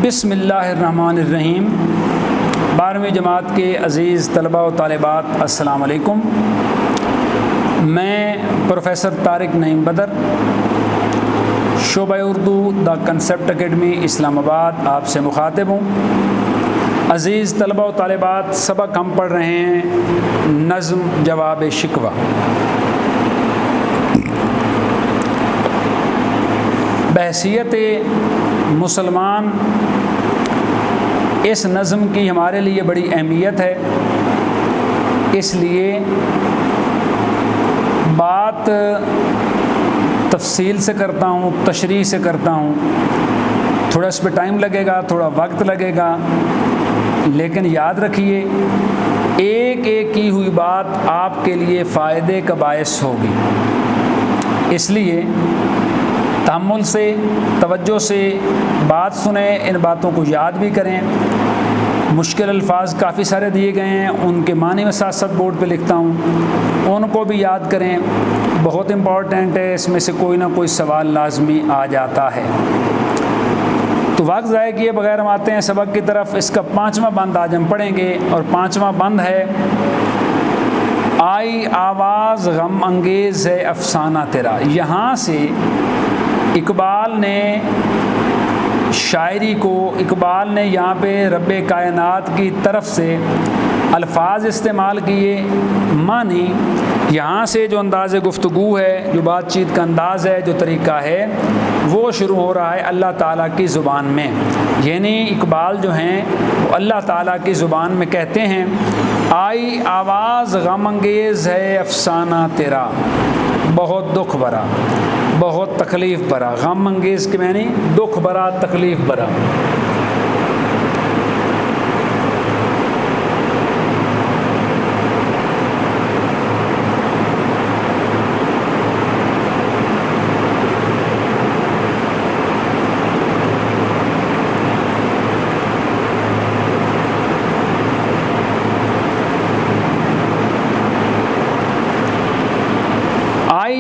بسم اللہ الرحمن الرحیم۔ 12ویں جماعت کے عزیز طلباء و طالبات، السلام علیکم۔ میں پروفیسر طارق نعیم بدر، شعبہ اردو دا کنسیپٹ اکیڈمی اسلام آباد آپ سے مخاطب ہوں۔ عزیز طلباء و طالبات، سبق ہم پڑھ رہے ہیں نظم جواب شکوہ۔ بحیثیت مسلمان اس نظم کی ہمارے لیے بڑی اہمیت ہے، اس لیے بات تفصیل سے کرتا ہوں، تشریح سے کرتا ہوں۔ تھوڑا اس پہ ٹائم لگے گا، تھوڑا وقت لگے گا، لیکن یاد رکھیے ایک ایک کی ہوئی بات آپ کے لیے فائدے کا باعث ہوگی۔ اس لیے تحمل سے، توجہ سے بات سنیں، ان باتوں کو یاد بھی کریں۔ مشکل الفاظ کافی سارے دیے گئے ہیں، ان کے معنی میں ساتھ ساتھ بورڈ پہ لکھتا ہوں، ان کو بھی یاد کریں، بہت امپورٹنٹ ہے۔ اس میں سے کوئی نہ کوئی سوال لازمی آ جاتا ہے۔ تو وقت ضائع کیے بغیر ہم آتے ہیں سبق کی طرف۔ اس کا 5واں بند آج ہم پڑھیں گے، اور 5واں بند ہے آئی آواز غم انگیز ہے افسانہ تیرا۔ یہاں سے اقبال نے شاعری کو، اقبال نے یہاں پہ رب کائنات کی طرف سے الفاظ استعمال کیے، معنی یہاں سے جو انداز گفتگو ہے، جو بات چیت کا انداز ہے، جو طریقہ ہے، وہ شروع ہو رہا ہے اللہ تعالیٰ کی زبان میں۔ یعنی اقبال جو ہیں وہ اللہ تعالیٰ کی زبان میں کہتے ہیں آئی آواز غم انگیز ہے افسانہ تیرا، بہت دکھ بھرا، بہت تکلیف بھرا۔ غم انگیز کے معنی دکھ بھرا، تکلیف بھرا۔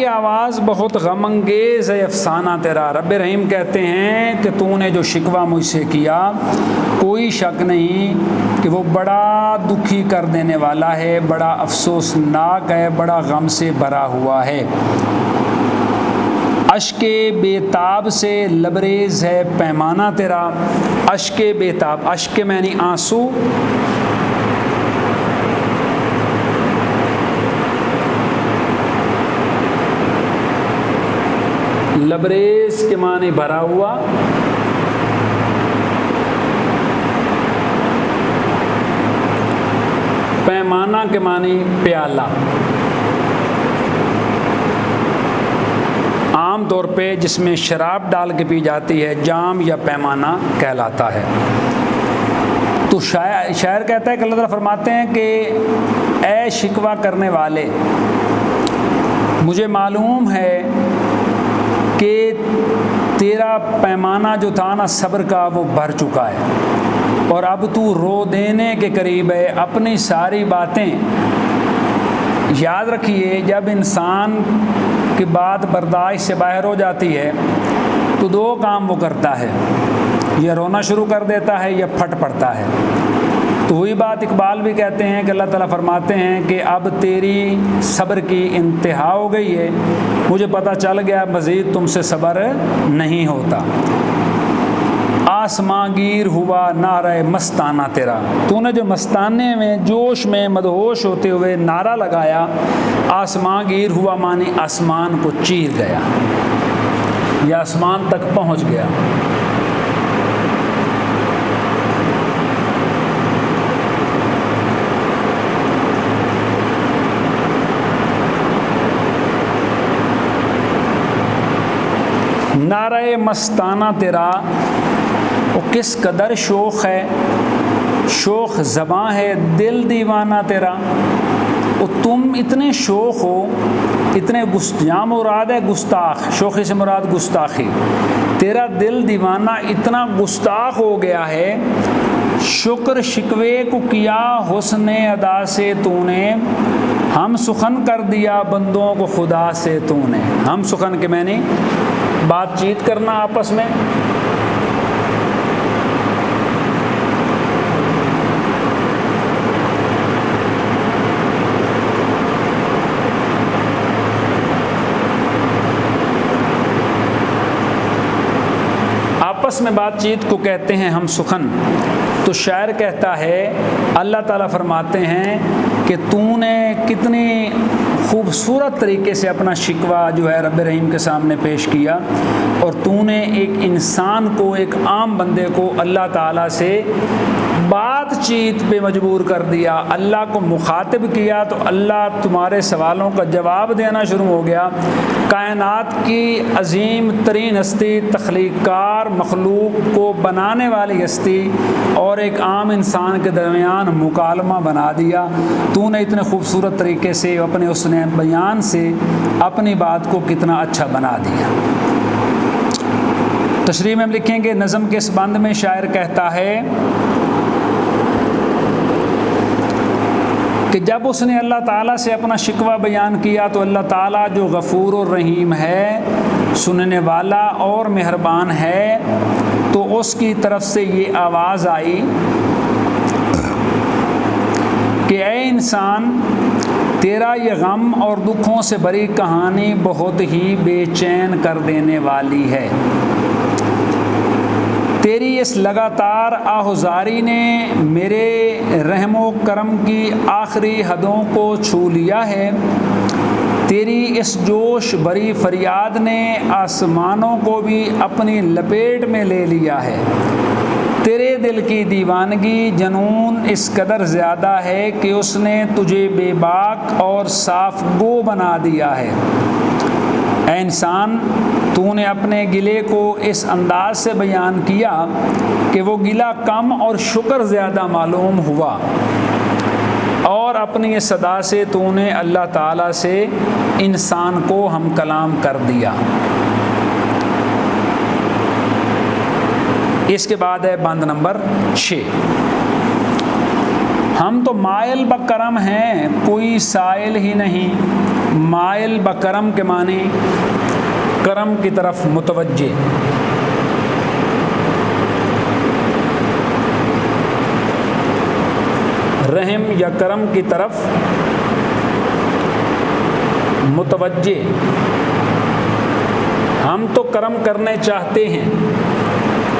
آواز بہت غم انگیز ہے افسانہ تیرا۔ رب رحیم کہتے ہیں کہ تو نے جو شکوہ مجھ سے کیا، کوئی شک نہیں کہ وہ بڑا دکھی کر دینے والا ہے، بڑا افسوسناک ہے، بڑا غم سے بھرا ہوا ہے۔ اشک بیتاب سے لبریز ہے پیمانہ تیرا۔ اشک بیتاب، اشک کے معنی آنسو، لبریز کے معنی بھرا ہوا، پیمانہ کے معنی پیالہ۔ عام طور پہ جس میں شراب ڈال کے پی جاتی ہے جام یا پیمانہ کہلاتا ہے۔ تو شاعر کہتا ہے کہ اللہ تعالیٰ فرماتے ہیں کہ اے شکوہ کرنے والے، مجھے معلوم ہے کہ تیرا پیمانہ جو تھا نا صبر کا، وہ بھر چکا ہے، اور اب تو رو دینے کے قریب ہے۔ اپنی ساری باتیں یاد رکھیے، جب انسان کی بات برداشت سے باہر ہو جاتی ہے تو دو کام وہ کرتا ہے، یا رونا شروع کر دیتا ہے یا پھٹ پڑتا ہے۔ تو وہی بات اقبال بھی کہتے ہیں کہ اللہ تعالیٰ فرماتے ہیں کہ اب تیری صبر کی انتہا ہو گئی ہے، مجھے پتہ چل گیا مزید تم سے صبر نہیں ہوتا۔ آسمان گیر ہوا نعرہ مستانہ تیرا۔ تو نے جو مستانے میں جوش میں مدہوش ہوتے ہوئے نعرہ لگایا، آسمان گیر ہوا معنی آسمان کو چیر گیا یا آسمان تک پہنچ گیا۔ نعرہ مستانہ تیرا، وہ کس قدر شوق ہے، شوق زباں ہے دل دیوانہ تیرا۔ وہ تم اتنے شوق ہو، اتنے یہاں مراد ہے گستاخ، شوخی سے مراد گستاخی۔ تیرا دل دیوانہ اتنا گستاخ ہو گیا ہے، شکر شکوے کو کیا حسن ادا سے تو نے، ہم سخن کر دیا بندوں کو خدا سے تو نے۔ ہم سخن کے معنی بات چیت کرنا آپس میں، آپس میں بات چیت کو کہتے ہیں ہم سخن۔ تو شاعر کہتا ہے، اللہ تعالیٰ فرماتے ہیں کہ تو نے کتنی خوبصورت طریقے سے اپنا شکوہ جو ہے رب رحیم کے سامنے پیش کیا، اور تو نے ایک انسان کو، ایک عام بندے کو اللہ تعالیٰ سے بات چیت پہ مجبور کر دیا، اللہ کو مخاطب کیا، تو اللہ تمہارے سوالوں کا جواب دینا شروع ہو گیا۔ کائنات کی عظیم ترین ہستی، تخلیق کار، مخلوق کو بنانے والی ہستی اور ایک عام انسان کے درمیان مکالمہ بنا دیا۔ تو نے اتنے خوبصورت طریقے سے اپنے اس نے بیان سے اپنی بات کو کتنا اچھا بنا دیا۔ تشریح میں ہم لکھیں گے، نظم کے اس بند میں شاعر کہتا ہے کہ جب اس نے اللہ تعالیٰ سے اپنا شکوہ بیان کیا تو اللہ تعالیٰ جو غفور و رحیم ہے، سننے والا اور مہربان ہے، تو اس کی طرف سے یہ آواز آئی کہ اے انسان، تیرا یہ غم اور دکھوں سے بھری کہانی بہت ہی بے چین کر دینے والی ہے۔ تیری اس لگاتار آہوزاری نے میرے رحم و کرم کی آخری حدوں کو چھو لیا ہے۔ تیری اس جوش بھری فریاد نے آسمانوں کو بھی اپنی لپیٹ میں لے لیا ہے۔ تیرے دل کی دیوانگی، جنون اس قدر زیادہ ہے کہ اس نے تجھے بے باک اور صاف گو بنا دیا ہے۔ اے انسان، تو نے اپنے گلے کو اس انداز سے بیان کیا کہ وہ گلہ کم اور شکر زیادہ معلوم ہوا، اور اپنی اس صدا سے تو نے اللہ تعالیٰ سے انسان کو ہم کلام کر دیا۔ اس کے بعد ہے بند نمبر 6۔ ہم تو مائل بکرم ہیں، کوئی سائل ہی نہیں۔ مائل بکرم کے معنی کرم کی طرف متوجہ۔ رحم یا کرم کی طرف متوجہ۔ ہم تو کرم کرنے چاہتے ہیں،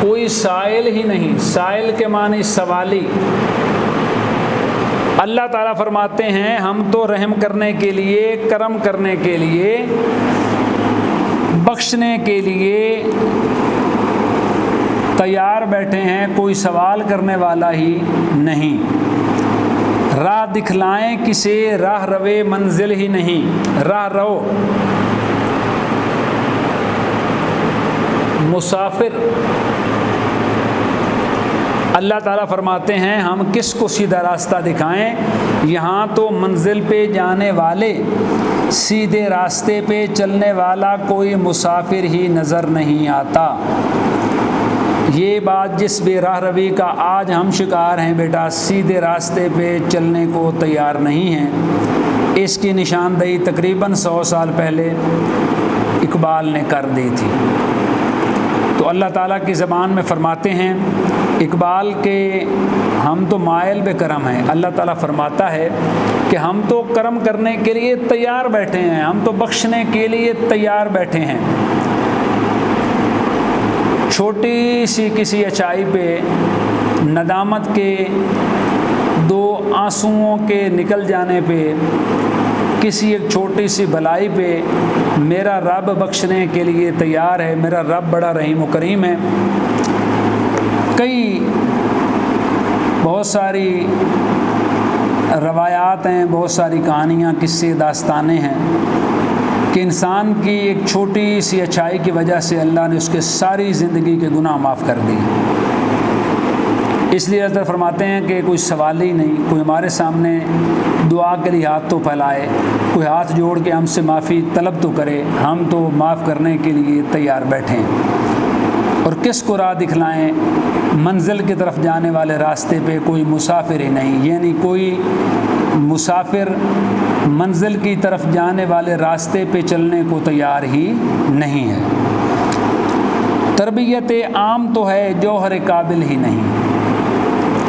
کوئی سائل ہی نہیں۔ سائل کے معنی سوالی۔ اللہ تعالیٰ فرماتے ہیں ہم تو رحم کرنے کے لیے، کرم کرنے کے لیے، بخشنے کے لیے تیار بیٹھے ہیں، کوئی سوال کرنے والا ہی نہیں۔ راہ دکھلائیں کسے، راہ روے منزل ہی نہیں۔ راہ رو، مسافر۔ اللہ تعالیٰ فرماتے ہیں ہم کس کو سیدھا راستہ دکھائیں، یہاں تو منزل پہ جانے والے، سیدھے راستے پہ چلنے والا کوئی مسافر ہی نظر نہیں آتا۔ یہ بات جس بے راہ روی کا آج ہم شکار ہیں بیٹا، سیدھے راستے پہ چلنے کو تیار نہیں ہیں، اس کی نشاندہی تقریباً 100 سال پہلے اقبال نے کر دی تھی۔ تو اللہ تعالیٰ کی زبان میں فرماتے ہیں اقبال کے ہم تو مائل بے کرم ہیں۔ اللہ تعالیٰ فرماتا ہے کہ ہم تو کرم کرنے کے لیے تیار بیٹھے ہیں، ہم تو بخشنے کے لیے تیار بیٹھے ہیں۔ چھوٹی سی کسی اچائی پہ، ندامت کے 2 آنسوؤں کے نکل جانے پہ، کسی ایک چھوٹی سی بھلائی پہ میرا رب بخشنے کے لیے تیار ہے۔ میرا رب بڑا رحیم و کریم ہے۔ کئی بہت ساری روایات ہیں، بہت ساری کہانیاں، قصے، داستانیں ہیں کہ انسان کی ایک چھوٹی سی اچھائی کی وجہ سے اللہ نے اس کے ساری زندگی کے گناہ معاف کر دیے۔ اس لیے اللہ فرماتے ہیں کہ کوئی سوال ہی نہیں، کوئی ہمارے سامنے دعا کے لیے ہاتھ تو پھیلائے، کوئی ہاتھ جوڑ کے ہم سے معافی طلب تو کرے، ہم تو معاف کرنے کے لیے تیار بیٹھے ہیں۔ اور کس کو راہ دکھلائیں، منزل کی طرف جانے والے راستے پہ کوئی مسافر ہی نہیں، یعنی کوئی مسافر منزل کی طرف جانے والے راستے پہ چلنے کو تیار ہی نہیں ہے۔ تربیت عام تو ہے، جوہر قابل ہی نہیں۔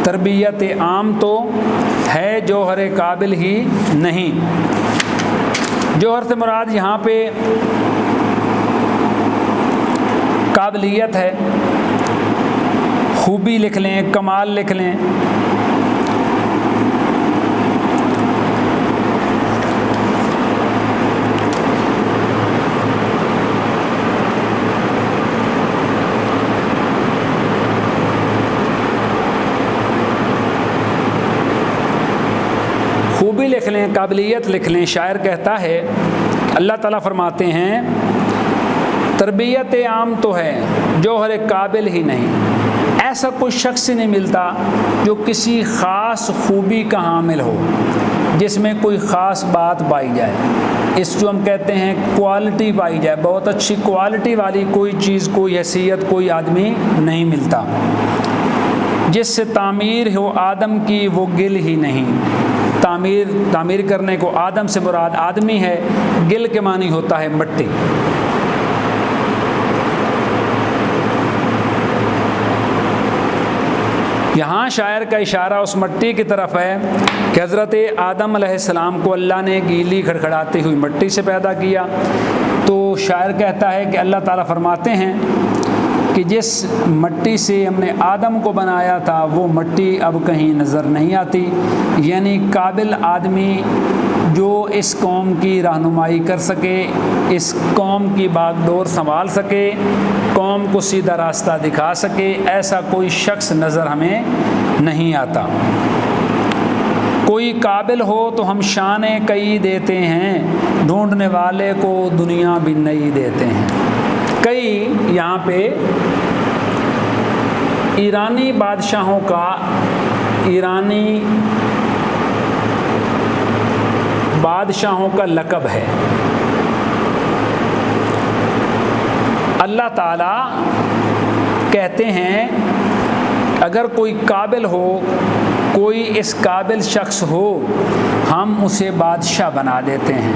تربیت عام تو ہے، جوہر قابل ہی نہیں۔ جوہر سے مراد یہاں پہ قابلیت ہے۔ خوبی لکھ لیں، کمال لکھ لیں۔ خوبی لکھ لیں، قابلیت لکھ لیں۔ شاعر کہتا ہے، اللہ تعالیٰ فرماتے ہیں تربیت عام تو ہے جوہر قابل ہی نہیں، ایسا کوئی شخص ہی نہیں ملتا جو کسی خاص خوبی کا حامل ہو، جس میں کوئی خاص بات پائی جائے، اس جو ہم کہتے ہیں کوالٹی پائی جائے، بہت اچھی کوالٹی والی کوئی چیز، کوئی حیثیت، کوئی آدمی نہیں ملتا۔ جس سے تعمیر ہو آدم کی وہ گل ہی نہیں، تعمیر کرنے کو آدم سے مراد آدمی ہے، گل کے معنی ہوتا ہے مٹی۔ یہاں شاعر کا اشارہ اس مٹی کی طرف ہے کہ حضرت آدم علیہ السلام کو اللہ نے گیلی کھڑکھڑاتی ہوئی مٹی سے پیدا کیا۔ تو شاعر کہتا ہے کہ اللہ تعالیٰ فرماتے ہیں کہ جس مٹی سے ہم نے آدم کو بنایا تھا وہ مٹی اب کہیں نظر نہیں آتی، یعنی قابل آدمی جو اس قوم کی رہنمائی کر سکے، اس قوم کی باغ ڈور سنبھال سکے، قوم کو سیدھا راستہ دکھا سکے، ایسا کوئی شخص نظر ہمیں نہیں آتا۔ کوئی قابل ہو تو ہم شانیں کئی دیتے ہیں، ڈھونڈنے والے کو دنیا بھی نئی دیتے ہیں۔ کئی یہاں پہ ایرانی بادشاہوں کا لقب ہے۔ اللہ تعالیٰ کہتے ہیں اگر کوئی قابل ہو، کوئی اس قابل شخص ہو، ہم اسے بادشاہ بنا دیتے ہیں۔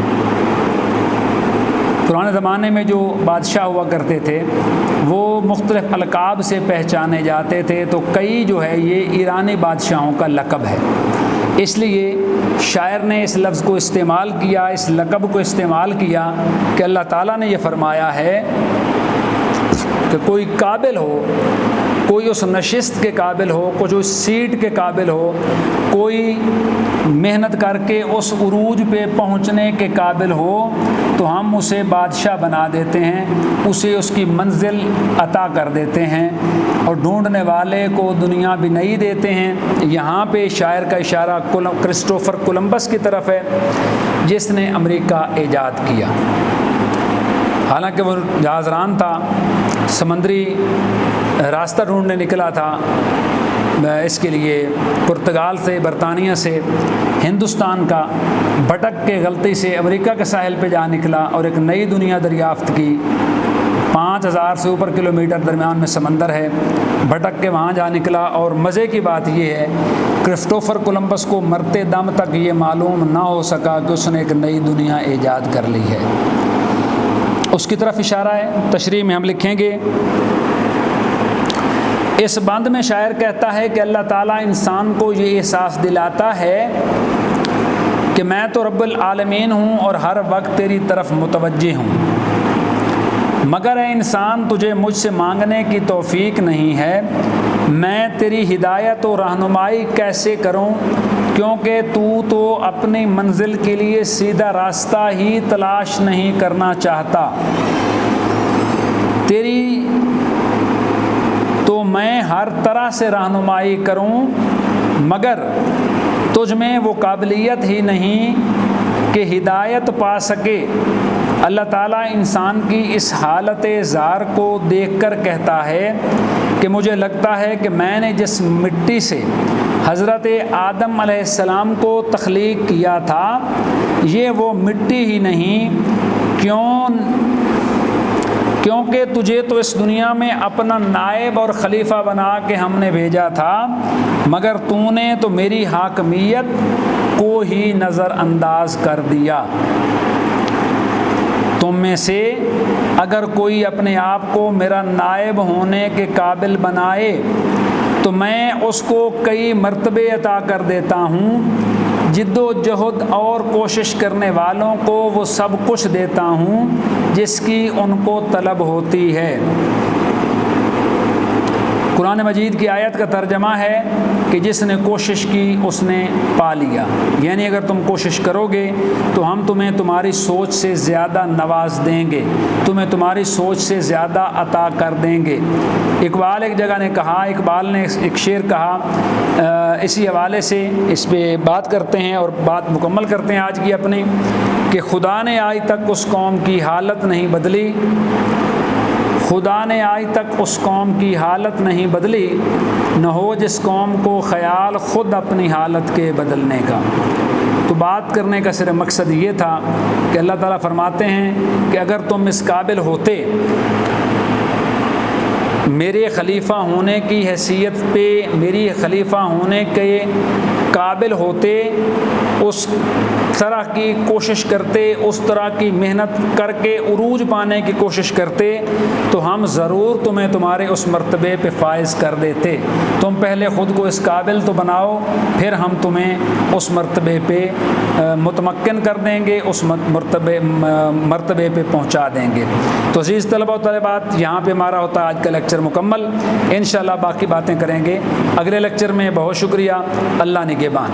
پرانے زمانے میں جو بادشاہ ہوا کرتے تھے وہ مختلف القاب سے پہچانے جاتے تھے، تو کئی جو ہے یہ ایرانی بادشاہوں کا لقب ہے۔ اس لیے شاعر نے اس لفظ کو استعمال کیا، اس لقب کو استعمال کیا کہ اللہ تعالیٰ نے یہ فرمایا ہے کہ کوئی قابل ہو، کوئی اس نشست کے قابل ہو، کوئی اس سیٹ کے قابل ہو، کوئی محنت کر کے اس عروج پہ پہنچنے کے قابل ہو، تو ہم اسے بادشاہ بنا دیتے ہیں، اسے اس کی منزل عطا کر دیتے ہیں، اور ڈھونڈنے والے کو دنیا بھی نہیں دیتے ہیں۔ یہاں پہ شاعر کا اشارہ کرسٹوفر کولمبس کی طرف ہے، جس نے امریکہ ایجاد کیا۔ حالانکہ وہ جہاز ران تھا، سمندری راستہ ڈھونڈنے نکلا تھا، اس کے لیے پرتگال سے، برطانیہ سے، ہندوستان کا بھٹک کے غلطی سے امریکہ کے ساحل پہ جا نکلا اور ایک نئی دنیا دریافت کی۔ 5000 سے اوپر کلومیٹر درمیان میں سمندر ہے، بھٹک کے وہاں جا نکلا۔ اور مزے کی بات یہ ہے کرسٹوفر کولمبس کو مرتے دم تک یہ معلوم نہ ہو سکا کہ اس نے ایک نئی دنیا ایجاد کر لی ہے۔ اس کی طرف اشارہ ہے، تشریح میں ہم لکھیں گے۔ اس بند میں شاعر کہتا ہے کہ اللہ تعالیٰ انسان کو یہ احساس دلاتا ہے کہ میں تو رب العالمین ہوں اور ہر وقت تیری طرف متوجہ ہوں، مگر اے انسان تجھے مجھ سے مانگنے کی توفیق نہیں ہے، میں تیری ہدایت و رہنمائی کیسے کروں، کیونکہ تو اپنی منزل کے لیے سیدھا راستہ ہی تلاش نہیں کرنا چاہتا، تیری تو میں ہر طرح سے رہنمائی کروں، مگر تجھ میں وہ قابلیت ہی نہیں کہ ہدایت پا سکے۔ اللہ تعالیٰ انسان کی اس حالت زار کو دیکھ کر کہتا ہے کہ مجھے لگتا ہے کہ میں نے جس مٹی سے حضرت آدم علیہ السلام کو تخلیق کیا تھا یہ وہ مٹی ہی نہیں، کیونکہ تجھے تو اس دنیا میں اپنا نائب اور خلیفہ بنا کے ہم نے بھیجا تھا، مگر تو نے تو میری حاکمیت کو ہی نظر انداز کر دیا۔ تم میں سے اگر کوئی اپنے آپ کو میرا نائب ہونے کے قابل بنائے تو میں اس کو کئی مرتبے عطا کر دیتا ہوں، جد و جہد اور کوشش کرنے والوں کو وہ سب کچھ دیتا ہوں جس کی ان کو طلب ہوتی ہے۔ قرآن مجید کی آیت کا ترجمہ ہے کہ جس نے کوشش کی اس نے پا لیا، یعنی اگر تم کوشش کرو گے تو ہم تمہیں تمہاری سوچ سے زیادہ نواز دیں گے، تمہیں تمہاری سوچ سے زیادہ عطا کر دیں گے۔ اقبال ایک جگہ نے کہا، اقبال نے ایک شعر کہا، اسی حوالے سے اس پہ بات کرتے ہیں اور بات مکمل کرتے ہیں آج کی اپنی، کہ خدا نے آج تک اس قوم کی حالت نہیں بدلی، خدا نے آج تک اس قوم کی حالت نہیں بدلی، نہ ہو جس قوم کو خیال خود اپنی حالت کے بدلنے کا۔ تو بات کرنے کا صرف مقصد یہ تھا کہ اللہ تعالیٰ فرماتے ہیں کہ اگر تم اس قابل ہوتے، میرے خلیفہ ہونے کی حیثیت پہ، میری خلیفہ ہونے کے قابل ہوتے، اس طرح کی کوشش کرتے، اس طرح کی محنت کر کے عروج پانے کی کوشش کرتے، تو ہم ضرور تمہیں تمہارے اس مرتبے پہ فائز کر دیتے۔ تم پہلے خود کو اس قابل تو بناؤ، پھر ہم تمہیں اس مرتبے پہ متمکن کر دیں گے، اس مرتبے پہ پہنچا دیں گے۔ تو عزیز طلبہ و طالبات، یہاں پہ ہمارا ہوتا ہے آج کا لیکچر مکمل۔ انشاءاللہ باقی باتیں کریں گے اگلے لیکچر میں۔ بہت شکریہ، اللہ نگہبان۔